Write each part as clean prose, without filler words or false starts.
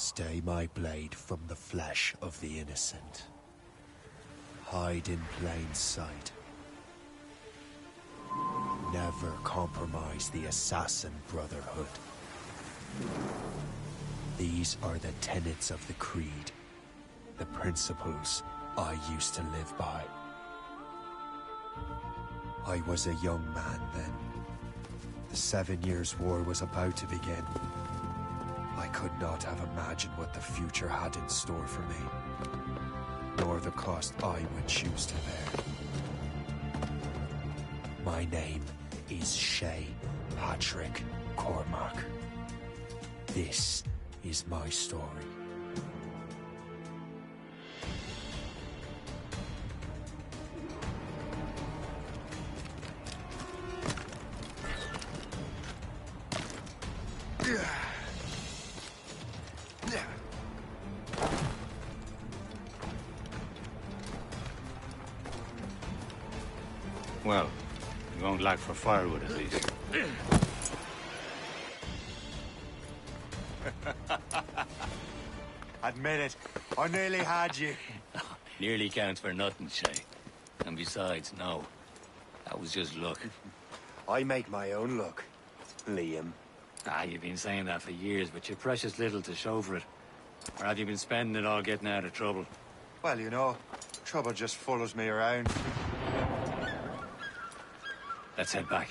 Stay my blade from the flesh of the innocent. Hide in plain sight. Never compromise the Assassin Brotherhood. These are the tenets of the Creed, the principles I used to live by. I was a young man then. The 7 Years' War was about to begin. I could not have imagined what the future had in store for me, nor the cost I would choose to bear. My name is Shay Patrick Cormac. This is my story. Well, you won't lack for firewood, at least. Admit it, I nearly had you. Nearly counts for nothing, Shay. And besides, no. That was just luck. I make my own luck, Liam. You've been saying that for years, but you're precious little to show for it. Or have you been spending it all getting out of trouble? Well, you know, trouble just follows me around. Let's head back.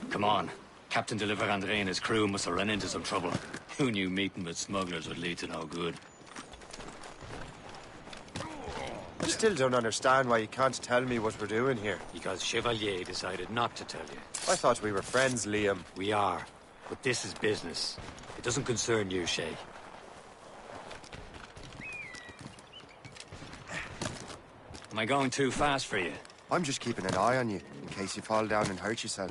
Come on. Captain de Andre and his crew must have run into some trouble. Who knew meeting with smugglers would lead to no good? I still don't understand why you can't tell me what we're doing here. Because Chevalier decided not to tell you. I thought we were friends, Liam. We are. But this is business. It doesn't concern you, Shay. Am I going too fast for you? I'm just keeping an eye on you, in case you fall down and hurt yourself.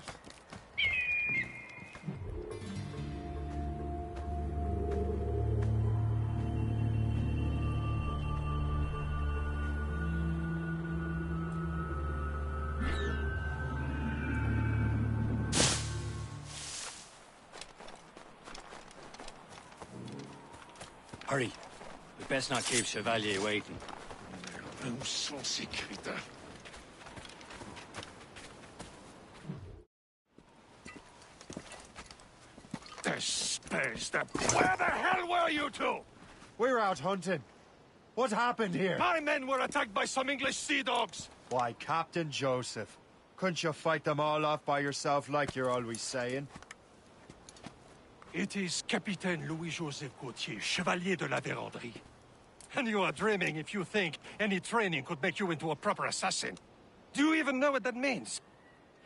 Hurry. We best not keep Chevalier waiting. Where the hell were you two? We're out hunting. What happened here? My men were attacked by some English sea dogs. Why, Captain Joseph. Couldn't you fight them all off by yourself like you're always saying? It is Capitaine Louis-Joseph Gauthier, Chevalier de la Vérendrye. And you are dreaming if you think any training could make you into a proper assassin. Do you even know what that means?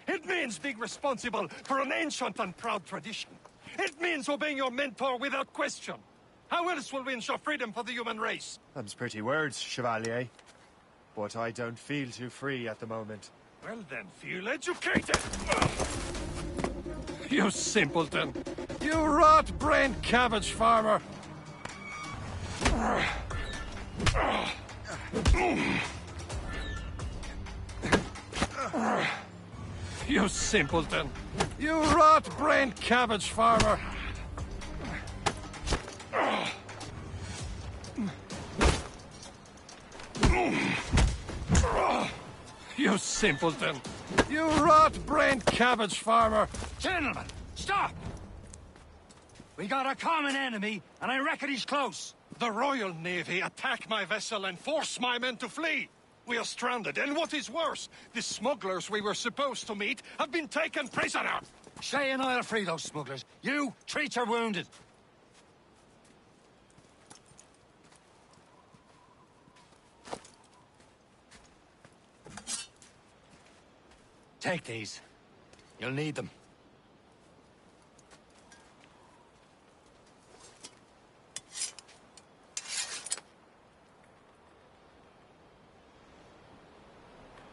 It means being responsible for an ancient and proud tradition. It means obeying your mentor without question. How else will we ensure freedom for the human race? Them's pretty words, Chevalier. But I don't feel too free at the moment. Well then, feel educated! You simpleton! You rot-brained cabbage farmer! You simpleton! You rot-brained cabbage farmer! You simpleton! You rot-brained cabbage farmer! Gentlemen, stop! We got a common enemy, and I reckon he's close. The Royal Navy attack my vessel and force my men to flee. We are stranded, and what is worse, the smugglers we were supposed to meet have been taken prisoner. Shay and I'll free those smugglers. You, treat your wounded. Take these. You'll need them.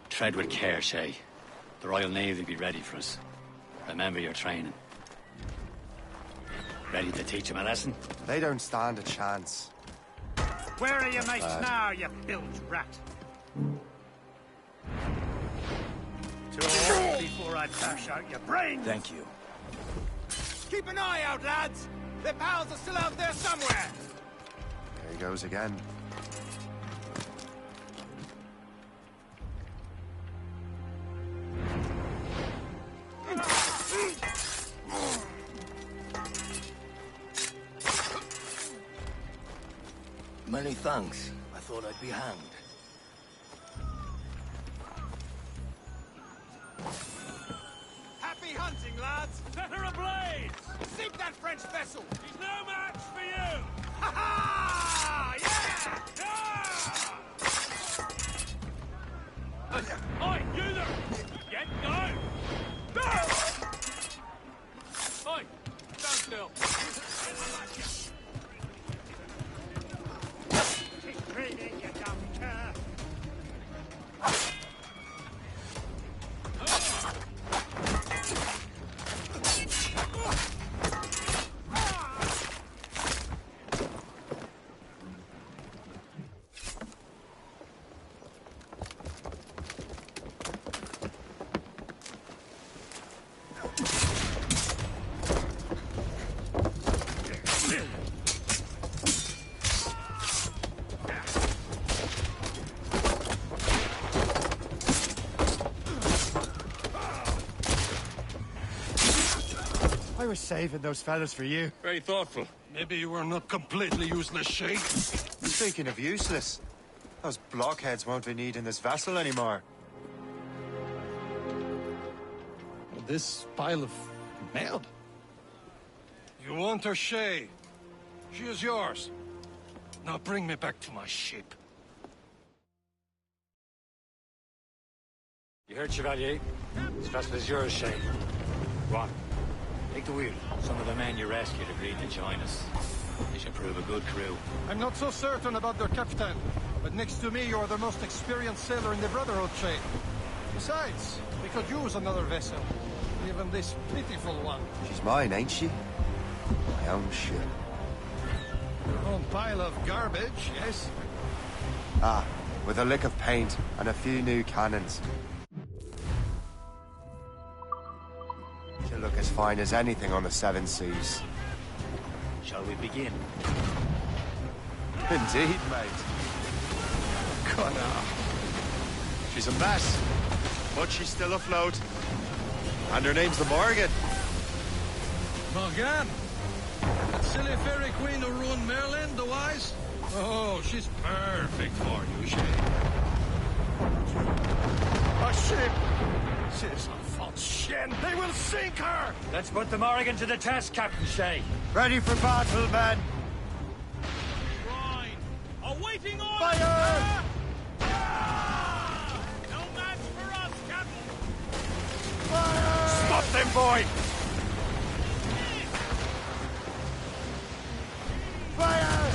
Tread with care, Shay. The Royal Navy will be ready for us. Remember your training. Ready to teach them a lesson? They don't stand a chance. Where are your mates now, you bilge rat? Talk before I bash out your brains! Thank you. Keep an eye out, lads! Their pals are still out there somewhere! There he goes again. Many thanks. I thought I'd be hanged. Happy hunting, lads! Set her ablaze! Sink that French vessel! She's no match for you! Ha ha! Yeah! Oi, you there! Get down! No! Oi, stand still! Keep training, you dumb cur! I was saving those fellas for you. Very thoughtful. Maybe you were not completely useless, Shay. Speaking of useless, those blockheads won't be needing this vessel anymore. This pile of merde. You want her, Shay? She is yours. Now bring me back to my ship. You heard, Chevalier? This vessel is yours, Shay. Go on. Take the wheel. Some of the men you rescued agreed to join us. They should prove a good crew. I'm not so certain about their captain, but next to me you're the most experienced sailor in the Brotherhood, Shay. Besides, we could use another vessel. Even this pitiful one. She's mine, ain't she? My own ship. Your own pile of garbage, yes? Ah, with a lick of paint and a few new cannons. She'll look as fine as anything on the Seven Seas. Shall we begin? Indeed, mate. Connor. She's a mess, but she's still afloat. And her name's the Morgan. Morgan? That silly fairy queen who ruined Merlin, the wise? Oh, she's perfect for you, Shay. A ship! She's a false shin. They will sink her! Let's put the Morrigan to the test, Captain Shay. Ready for battle, men! Bryan, awaiting orders! Fire! No match for us, Captain! Fire! Stop them, boy! Fire!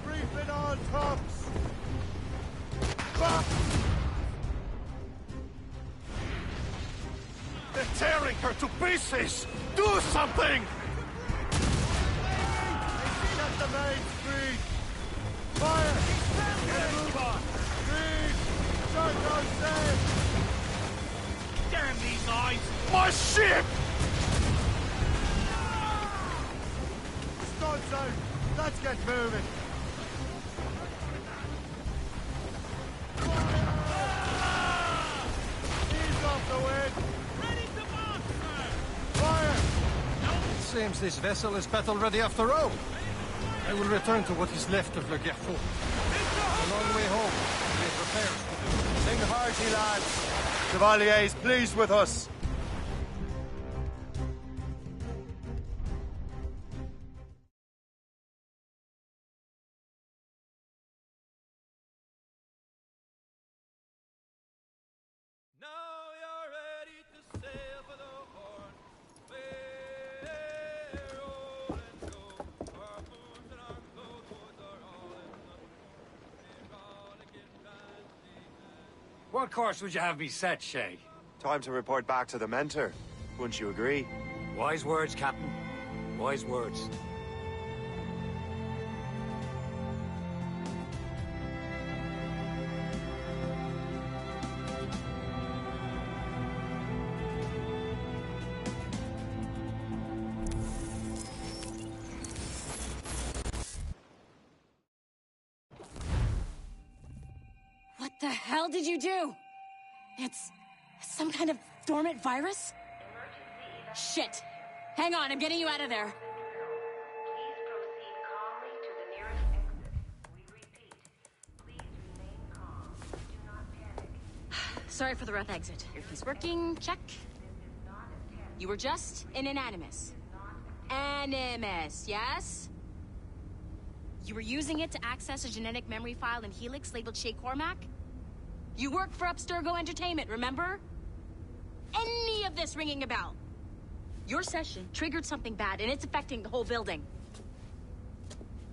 Reef it on tops! Fuck! They're tearing her to pieces! Do something! Get the main street! Fire! Street! Shut those sails! Damn these eyes! My ship! Stunts out! Let's get moving! Ease off the wind! Ready to march, sir! Fire! It seems this vessel is battle-ready after all. I will return to what is left of Le Gerfaut. A long way home. We have repairs to do. Sing hearty, lads! Chevalier is pleased with us! Now you're ready to sail for the Horn. Fair old and go. Our moons and our clothes are all in the We're gonna get randy and What course would you have me set, Shay? Time to report back to the mentor. Wouldn't you agree? Wise words, Captain. Wise words. The hell did you do? It's some kind of dormant virus? Shit. Hang on, I'm getting you out of there. Please proceed calmly to the nearest exit. We repeat, please remain calm. Do not panic. Sorry for the rough exit. Earpiece working, check. You were just an animus. Animus, yes? You were using it to access a genetic memory file in Helix labeled Shay Cormac? You worked for Abstergo Entertainment, remember? Any of this ringing a bell? Your session triggered something bad, and it's affecting the whole building.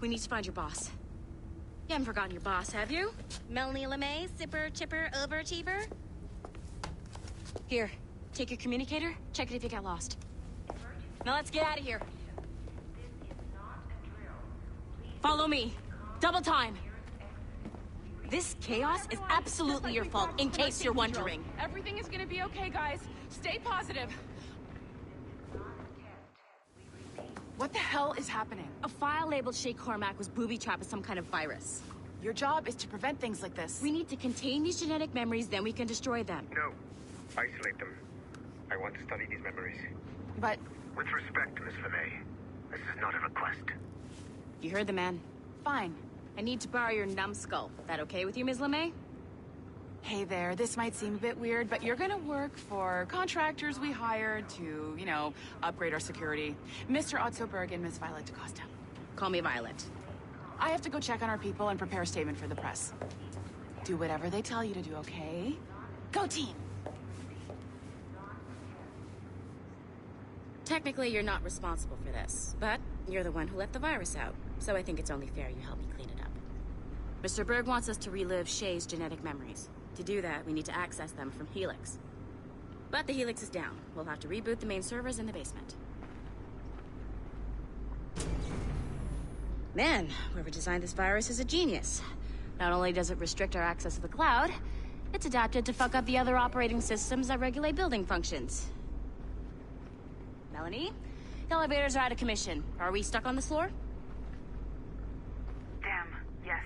We need to find your boss. You haven't forgotten your boss, have you? Melanie LeMay, sipper, chipper, overachiever? Here, take your communicator, check it if you got lost. Now let's get out of here. Follow me. Double time. This chaos is absolutely your fault, in case you're wondering. Everything is gonna be okay, guys. Stay positive. What the hell is happening? A file labeled Shay Cormac was booby-trapped with some kind of virus. Your job is to prevent things like this. We need to contain these genetic memories, then we can destroy them. No. Isolate them. I want to study these memories. But... With respect, Miss LeMay, this is not a request. You heard the man. Fine. I need to borrow your numbskull. That okay with you, Ms. LeMay? Hey there, this might seem a bit weird, but you're gonna work for contractors we hired to, you know, upgrade our security. Mr. Otto Berg and Miss Violet DaCosta. Call me Violet. I have to go check on our people and prepare a statement for the press. Do whatever they tell you to do, okay? Go team! Technically, you're not responsible for this, but you're the one who let the virus out, so I think it's only fair you help me clean it up. Mr. Berg wants us to relive Shay's genetic memories. To do that, we need to access them from Helix. But the Helix is down. We'll have to reboot the main servers in the basement. Man, whoever designed this virus is a genius. Not only does it restrict our access to the cloud, it's adapted to fuck up the other operating systems that regulate building functions. Melanie? The elevators are out of commission. Are we stuck on this floor? Damn, yes.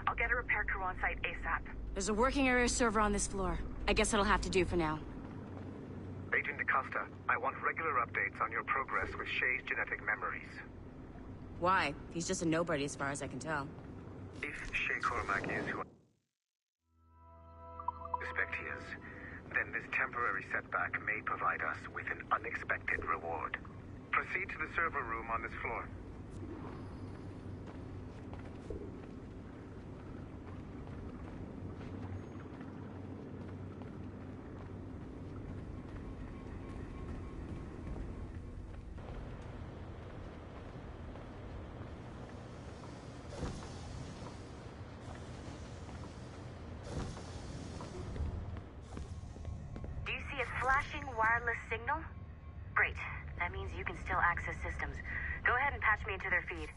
I'll get a repair crew on site ASAP. There's a working area server on this floor. I guess it'll have to do for now. Agent DaCosta, I want regular updates on your progress with Shay's genetic memories. Why? He's just a nobody as far as I can tell. If Shay Cormac is who I suspect he is, then this temporary setback may provide us with an unexpected reward. Proceed to the server room on this floor. Flashing wireless signal? Great. That means you can still access systems. Go ahead and patch me into their feed.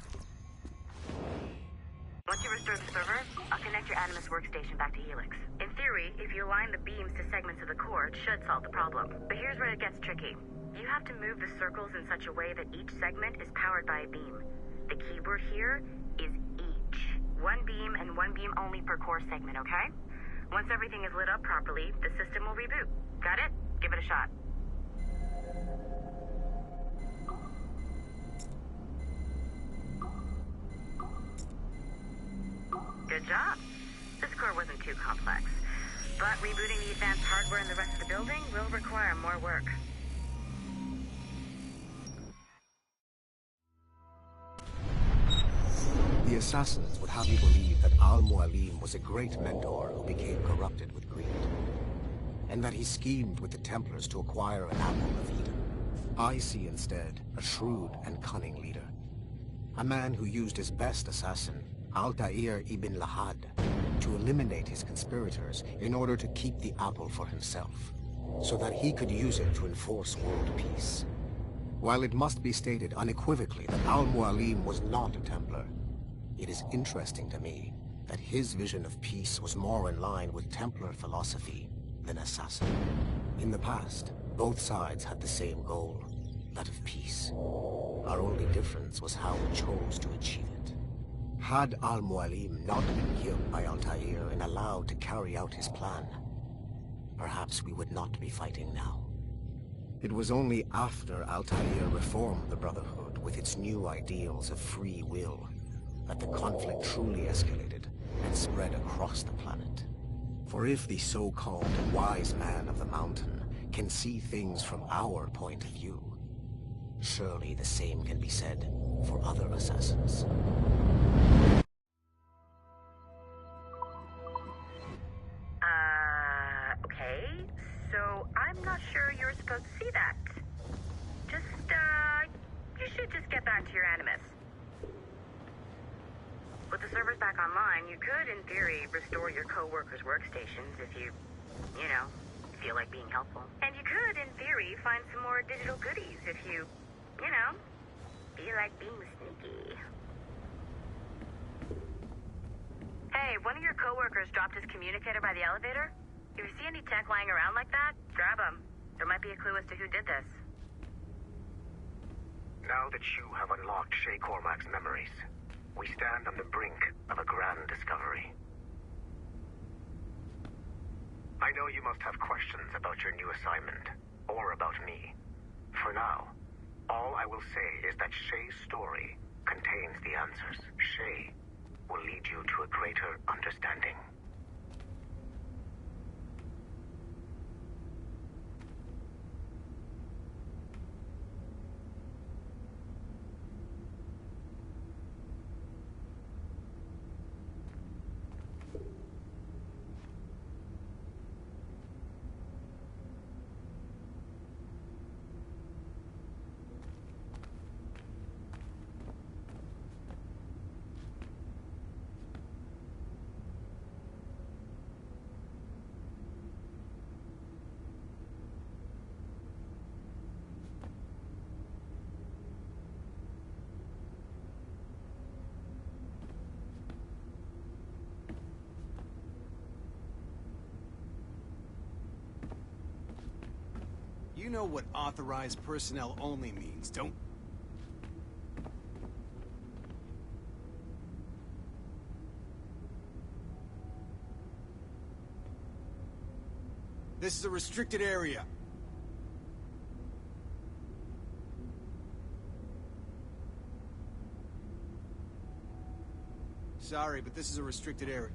Once you restore the server, I'll connect your Animus workstation back to Helix. In theory, if you align the beams to segments of the core, it should solve the problem. But here's where it gets tricky. You have to move the circles in such a way that each segment is powered by a beam. The keyword here is each. One beam and one beam only per core segment, okay? Once everything is lit up properly, the system will reboot. Got it? Give it a shot. Good job. This core wasn't too complex. But rebooting the advanced hardware in the rest of the building will require more work. The assassins would have you believe that Al-Mualim was a great mentor who became corrupted with greed, and that he schemed with the Templars to acquire an apple of Eden. I see instead a shrewd and cunning leader. A man who used his best assassin, Altair ibn Lahad, to eliminate his conspirators in order to keep the apple for himself, so that he could use it to enforce world peace. While it must be stated unequivocally that Al-Mualim was not a Templar, it is interesting to me that his vision of peace was more in line with Templar philosophy than assassin. In the past, both sides had the same goal, that of peace. Our only difference was how we chose to achieve it. Had Al-Mualim not been killed by Altair and allowed to carry out his plan, perhaps we would not be fighting now. It was only after Altair reformed the Brotherhood with its new ideals of free will that the conflict truly escalated and spread across the planet. For if the so-called wise man of the mountain can see things from our point of view, surely the same can be said for other assassins. Okay. So, I'm not sure you're supposed to see that. You should just get back to your Animus. With the servers back online, you could, in theory, restore your co-workers' workstations if you feel like being helpful. And you could, in theory, find some more digital goodies if you feel like being sneaky. Hey, one of your co-workers dropped his communicator by the elevator. If you see any tech lying around like that, grab them. There might be a clue as to who did this. Now that you have unlocked Shay Cormac's memories, we stand on the brink of a grand discovery. I know you must have questions about your new assignment, or about me. For now, all I will say is that Shay's story contains the answers. Shay will lead you to a greater understanding. You know what authorized personnel only means, don't... This is a restricted area. Sorry, but this is a restricted area.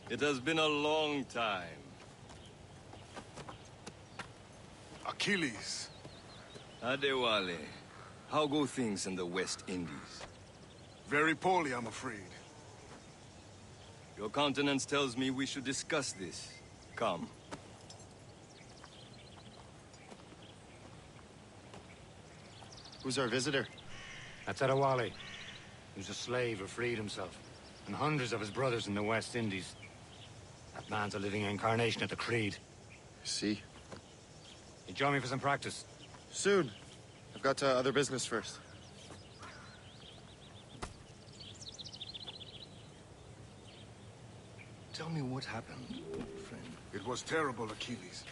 It has been a long time. Achilles. Adewale, how go things in the West Indies? Very poorly, I'm afraid. Your countenance tells me we should discuss this. Come. Who's our visitor? That's Adewale. He was a slave who freed himself, and hundreds of his brothers in the West Indies. That man's a living incarnation of the Creed. See? You join me for some practice? Soon. I've got other business first. Tell me what happened, friend. It was terrible, Achilles.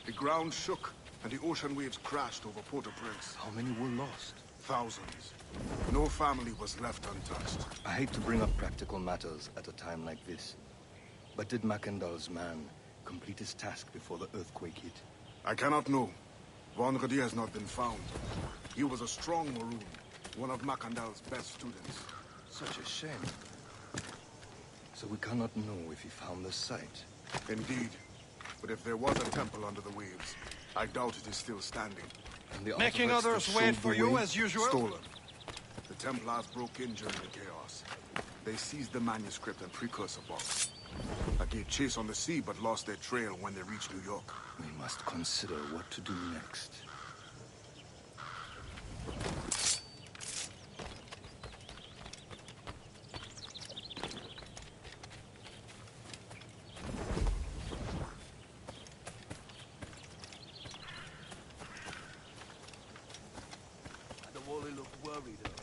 The ground shook, and the ocean waves crashed over Port-au-Prince. How many were lost? Thousands. No family was left untouched. I hate to bring up practical matters at a time like this. But did Mackendall's man complete his task before the earthquake hit? I cannot know. Vonredi has not been found. He was a strong Maroon, one of Macandal's best students. Such a shame. So we cannot know if he found the site. Indeed. But if there was a temple under the waves, I doubt it is still standing. And the Making artifacts others that wait showed for the you way? as usual? Stolen. The Templars broke in during the chaos. They seized the manuscript and precursor box. I gave chase on the sea, but lost their trail when they reached New York. We must consider what to do next. The Wally looked worried earlier.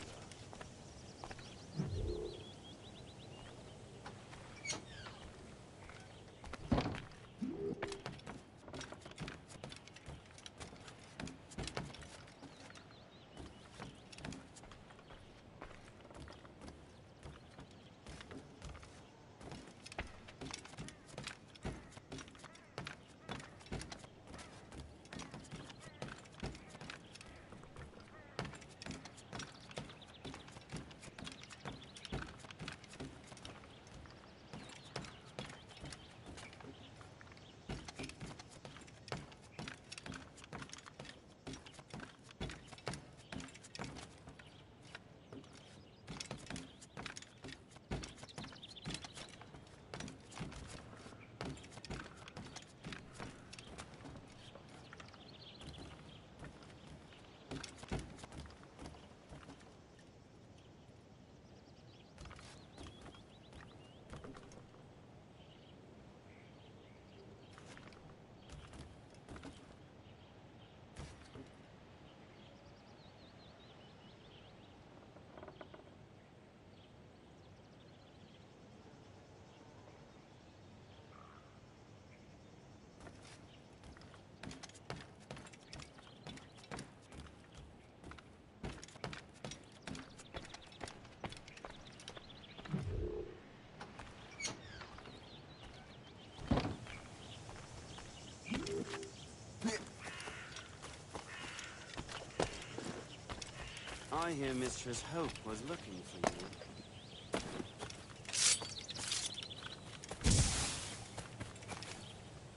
I hear Mistress Hope was looking for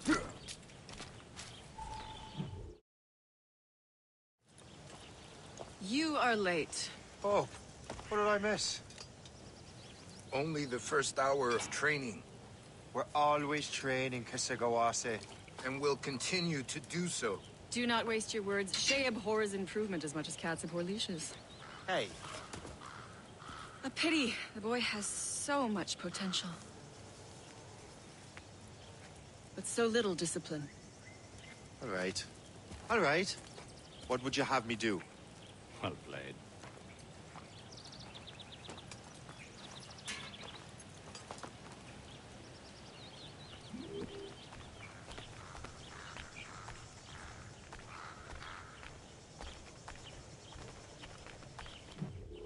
you. You are late. Oh, what did I miss? Only the first hour of training. We're always training, Kisagawase. And will continue to do so. Do not waste your words. Shay abhors improvement as much as cats abhor leashes. Hey. A pity. The boy has so much potential. But so little discipline. All right. All right. What would you have me do? Well played.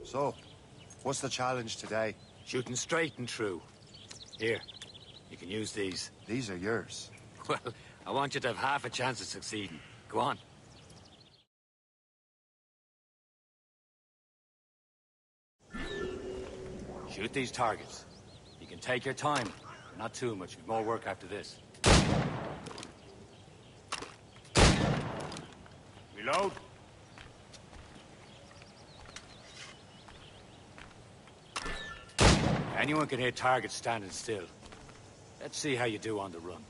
So, what's the challenge today? Shooting straight and true. Here, you can use these. These are yours. Well, I want you to have half a chance of succeeding. Go on. Shoot these targets. You can take your time. Not too much. We've more work after this. Reload. Anyone can hit targets standing still. Let's see how you do on the run.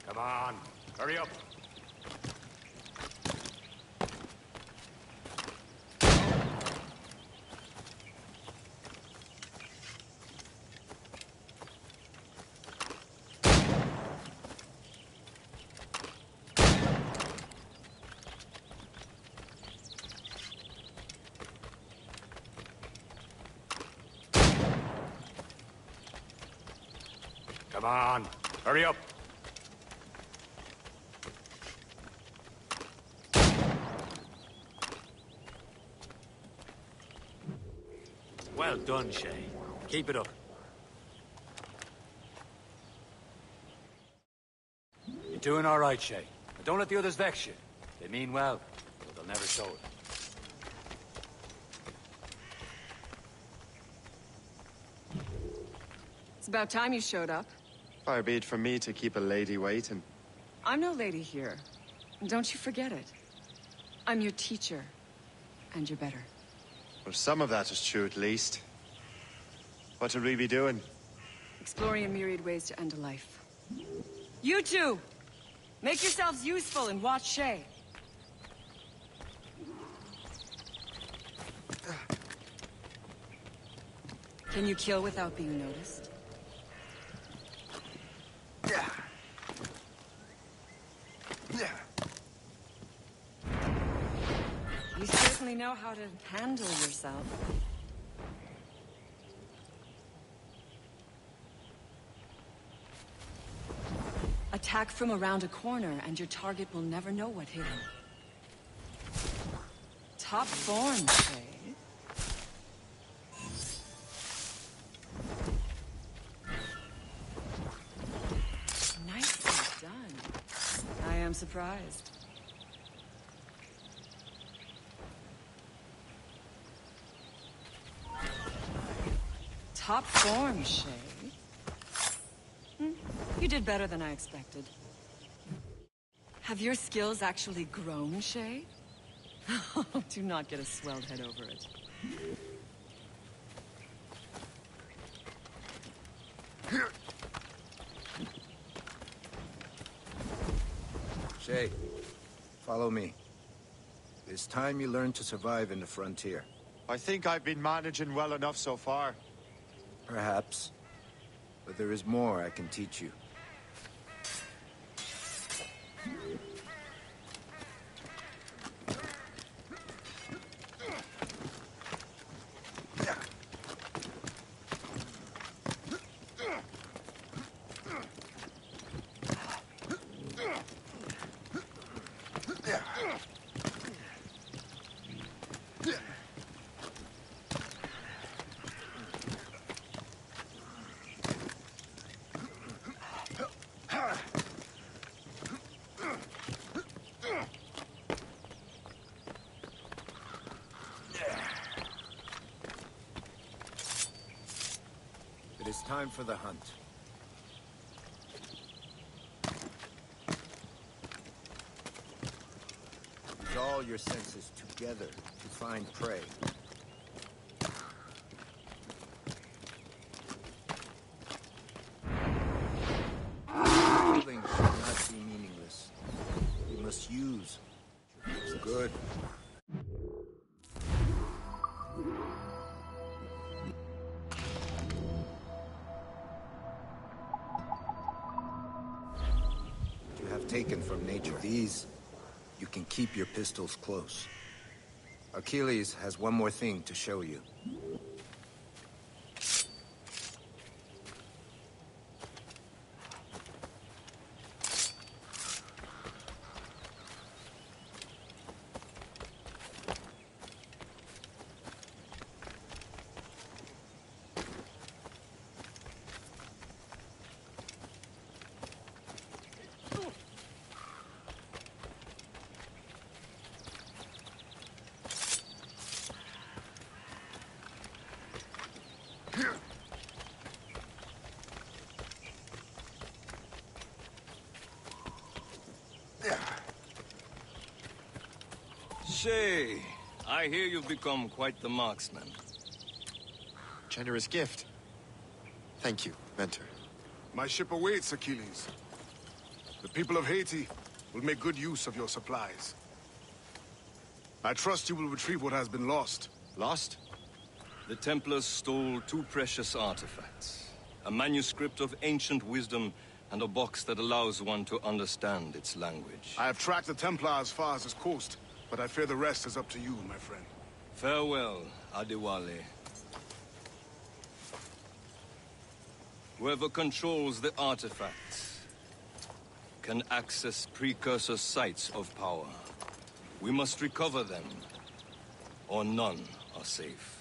Come on, hurry up. Come on, hurry up. Well done, Shay. Keep it up. You're doing all right, Shay. But don't let the others vex you. They mean well, but they'll never show it. It's about time you showed up. Far be it from me to keep a lady waiting. I'm no lady here. Don't you forget it. I'm your teacher. And you're better. Well, some of that is true, at least. What would we be doing? Exploring a myriad ways to end a life. You two! Make yourselves useful and watch Shay. Can you kill without being noticed? You certainly know how to handle yourself. Attack from around a corner, and your target will never know what hit him. Top form, Shay. Nicely done. I am surprised. Top form, Shay. You did better than I expected. Have your skills actually grown, Shay? Do not get a swelled head over it. Shay, follow me. It's time you learn to survive in the frontier. I think I've been managing well enough so far. Perhaps. But there is more I can teach you. It is time for the hunt. Use all your senses together to find prey. Killing should not be meaningless. You must use. Good. Taken from nature. These, you can keep your pistols close. Achilles has one more thing to show you. Shay, I hear you've become quite the marksman. Generous gift. Thank you, Mentor. My ship awaits, Achilles. The people of Haiti will make good use of your supplies. I trust you will retrieve what has been lost. Lost? The Templars stole 2 precious artifacts. A manuscript of ancient wisdom and a box that allows one to understand its language. I have tracked the Templar as far as this coast, but I fear the rest is up to you, my friend. Farewell, Adewale. Whoever controls the artifacts can access precursor sites of power. We must recover them, or none are safe.